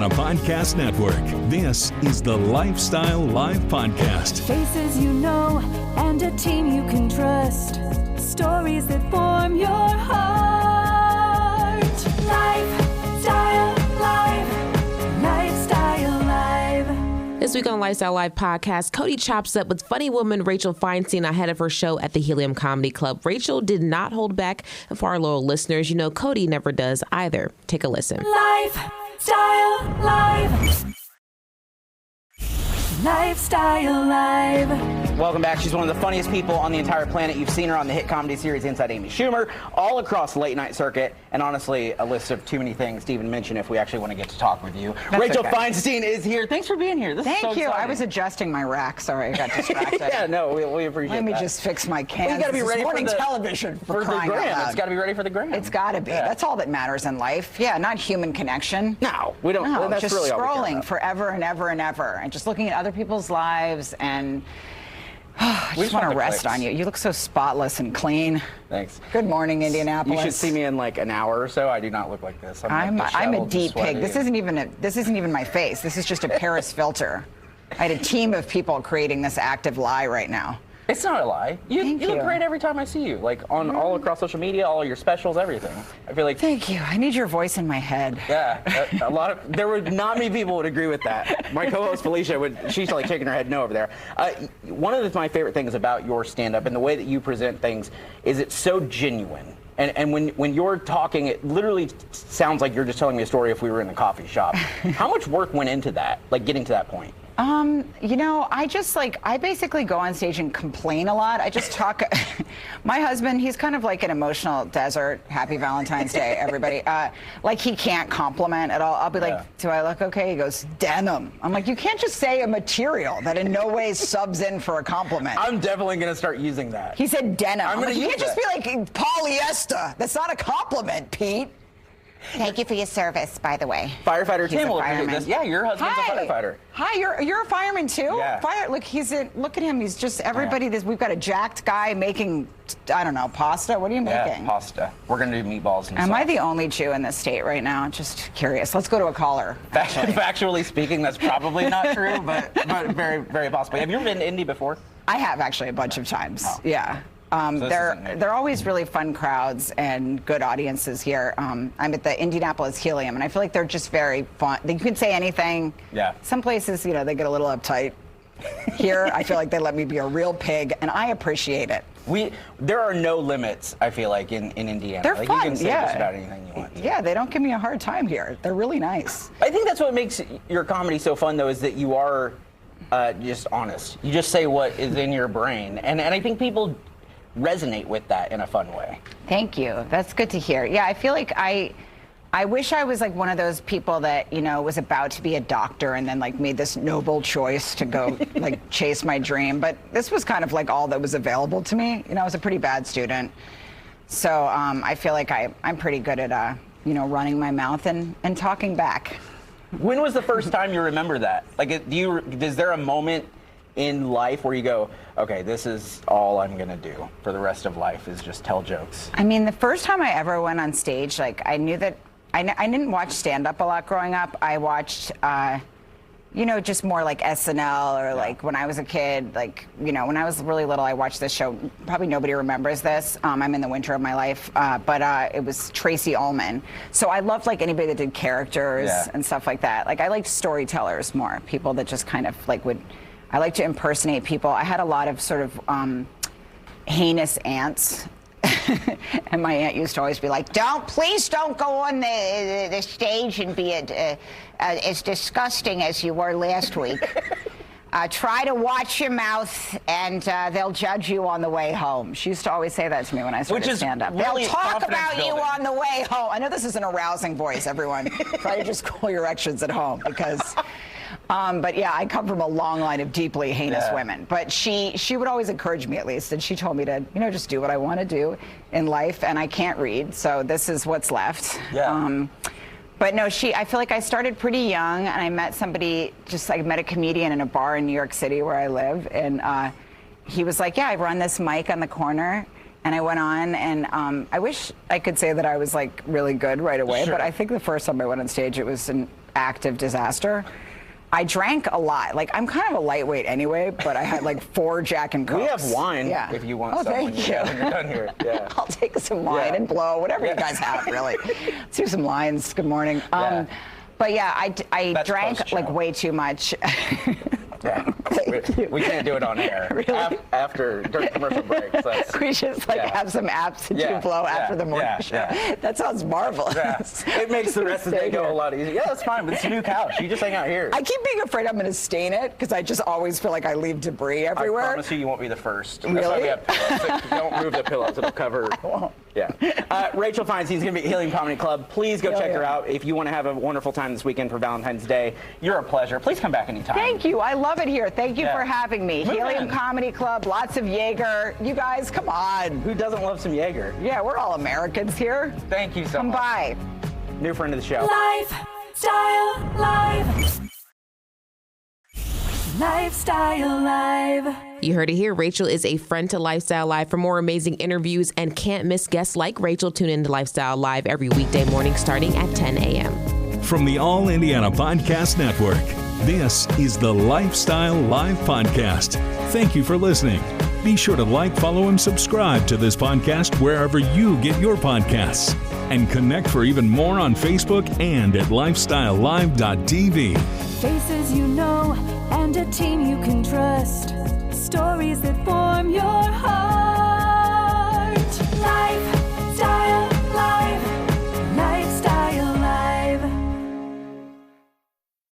a podcast network. This is the Life.Style.Live podcast. Faces you know and a team you can trust. Stories that form your heart. Life.Style.Live. Life.Style.Live. This week on Life.Style.Live podcast, Cody chops up with funny woman Rachel Feinstein ahead of her show at the Helium Comedy Club. Rachel did not hold back, and for our loyal listeners, you know Cody never does either. Take a listen. Life.Style.Live. Life.Style.Live. Welcome back. She's one of the funniest people on the entire planet. You've seen her on the hit comedy series Inside Amy Schumer, all across the late night circuit, and honestly, a list of too many things to even mention if we actually want to get to talk with you. That's Rachel okay. Feinstein is here. Thanks for being here. This is so Thank you. exciting. I was adjusting my rack. Sorry, I got distracted. Yeah, no, we appreciate Let me that. just fix my cans. Well, you got to be This is ready morning for the television for the crying out gram. loud. It's got to be ready for the gram. It's got to be. Yeah. That's all that matters in life. Yeah, not human connection. No, we don't. No, that's just really all we care scrolling about. forever and ever and ever, and just looking at other people's lives and. I We just want want to the rest clicks. on you. You look so spotless and clean. Thanks. Good morning, Indianapolis. You should see me in like an hour or so. I do not look like this. I'm like, a disheveled, deep pig. sweaty. This isn't even my face. This is just a Paris filter. I had a team of people creating this active lie right now. It's not a lie. You Thank look you. great every time I see you. Like on all across social media, all your specials, everything. I feel like Thank you. I need your voice in my head. yeah, there were not many people would agree with she's like shaking her head no over there. One of my favorite things about your stand-up and the way that you present things is it's so genuine. And when you're talking, it literally sounds like you're just telling me a story if we were in a coffee shop. How much work went into that, like getting to that point? I basically go on stage and complain a lot. I just talk. My husband, he's kind of like an emotional desert. Happy Valentine's Day, everybody. Like he can't compliment at all. I'll be like, do I look okay? He goes, denim. I'm like, you can't just say a material that in no way subs in for a compliment. I'm definitely going to start using that. He said denim. I'm gonna like, you use can't just be like polyester. That's not a compliment, Pete. Thank you for your service, by the way. Firefighter He's Tim a will appreciate fireman. this. Yeah, your husband's a firefighter. Hi, you're a fireman too? Yeah. Look at him. He's just everybody. We've got a jacked guy making, I don't know, pasta. What are you making? Yeah, pasta. We're going to do meatballs and Am I sauce. the only Jew in this state right now? Just curious. Let's go to a caller. Factually speaking, that's probably not true, but very, very possibly. Have you ever been to Indy before? I have actually a bunch of times. Oh. Yeah. So They're always really fun crowds and good audiences here. I'm at the Indianapolis Helium, and I feel like they're just very fun. You can say anything. Yeah. Some places, they get a little uptight. Here, I feel like they let me be a real pig, and I appreciate it. There are no limits, I feel like, in Indiana. They're like, fun, you can say yeah. just about anything you want to. Yeah, they don't give me a hard time here. They're really nice. I think that's what makes your comedy so fun, though, is that you are just honest. You just say what is in your brain. And I think people resonate with that in a fun way. Like you. That's good to hear. Yeah, I feel like I wish I was like one of those people that, was about to be a doctor and then like made this noble choice to go like chase my dream. But this was kind of like all that was available to me. I was a pretty bad student. So I feel like I'm pretty good at, running my mouth and talking back. When was the first time you remember that? Like, is there a moment in life where you go, okay, this is all I'm gonna do for the rest of life is just tell jokes? I mean, the first time I ever went on stage, like I knew that I didn't watch stand-up a lot growing up. I watched, just more like SNL or like when I was a kid, like, when I was really little, I watched this show. Probably nobody remembers this. I'm in the winter of my life, but it was Tracy Ullman. So I loved like anybody that did characters and stuff like that. Like I liked storytellers more, people that just kind of like I like to impersonate people. I had a lot of sort of heinous aunts. And my aunt used to always be like, please don't go on the stage and be as disgusting as you were last week. Try to watch your mouth and they'll judge you on the way home. She used to always say that to me when I started stand-up. Really they'll talk confidence about building. you on the way home. I know this is an arousing voice, everyone. Try to just cool your actions at home because... but yeah, I come from a long line of deeply heinous women. But she would always encourage me, at least, and she told me to, just do what I want to do in life. And I can't read, so this is what's left. Yeah. But no, I feel like I started pretty young, and I met somebody. I met a comedian in a bar in New York City where I live, and he was like, "Yeah, I run this mic on the corner." And I went on, and I wish I could say that I was like really good right away, but I think the first time I went on stage, it was active disaster. I drank a lot. Like, I'm kind of a lightweight anyway, but I had like 4 Jack and Cokes. We have wine if you want some when you're done here. Yeah. I'll take some wine and blow, whatever you guys have, really. Let's do some lines. Good morning. But yeah, I drank like way too much. Yeah. We can't do it on air. Really? During commercial breaks. We should have some apps to do blow after the morning show. Yeah. That sounds marvelous. It makes the rest of the day go a lot easier. Yeah, that's fine, but it's a new couch. You just hang out here. I keep being afraid I'm going to stain it because I just always feel like I leave debris everywhere. I promise you won't be the first. Really? That's why we have pillows. So don't move the pillows. It'll cover. I won't. Yeah. Rachel Feinstein's going to be at Helium Comedy Club. Please go check her out. If you want to have a wonderful time this weekend for Valentine's Day, you're a pleasure. Please come back anytime. Thank you. I love it here. Thank you for having me. Helium Comedy Club, lots of Jaeger. You guys, come on. Who doesn't love some Jaeger? Yeah, we're all Americans here. Thank you so much. Come by. New friend of the show. Life.Style.Live. Life.Style.Live. You heard it here. Rachel is a friend to Lifestyle Live. For more amazing interviews and can't miss guests like Rachel, tune in to Lifestyle Live every weekday morning starting at 10 a.m. From the All Indiana Podcast Network, this is the Lifestyle Live Podcast. Thank you for listening. Be sure to like, follow, and subscribe to this podcast wherever you get your podcasts. And connect for even more on Facebook and at lifestylelive.tv. Faces you know and a team you can trust. Stories that form your heart.